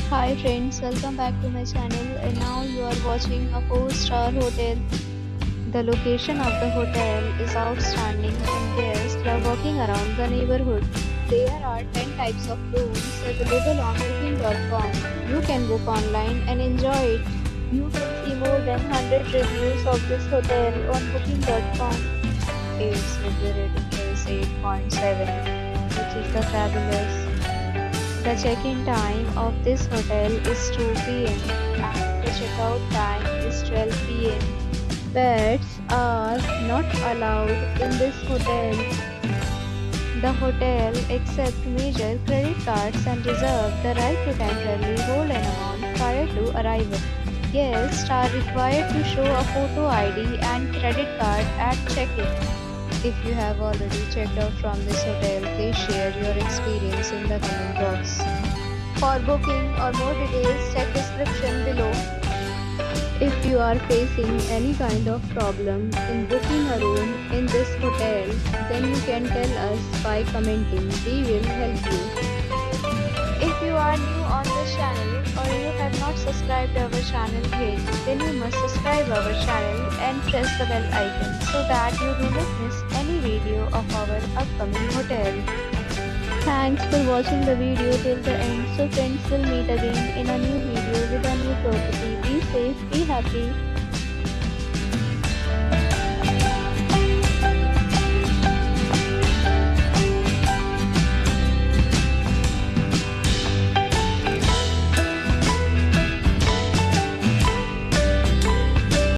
Hi friends, welcome back to my channel and now you are watching a 4-star hotel. The location of the hotel is outstanding and guests love walking around the neighborhood. There are 10 types of rooms available on booking.com. You can book online and enjoy it. You can see more than 100 reviews of this hotel on booking.com. Its review rating is 8.7, which is the fabulous. The check-in time of this hotel is 2 p.m. and the checkout time is 12 p.m. Pets are not allowed in this hotel. The hotel accepts major credit cards and reserves the right to temporarily hold an amount prior to arrival. Guests are required to show a photo ID and credit card at check-in. If you have already checked out from this hotel, please share your experience in the comment box. For booking or more details, check description below. If you are facing any kind of problem in booking a room in this hotel, then you can tell us by commenting. We will help you. If you are new on this channel or you have not subscribed our channel yet, then you must subscribe our channel and press the bell icon so that you do not miss any video of our upcoming hotel. Thanks for watching the video till the end. So friends, will meet again in a new video with a new property. Be safe, be happy.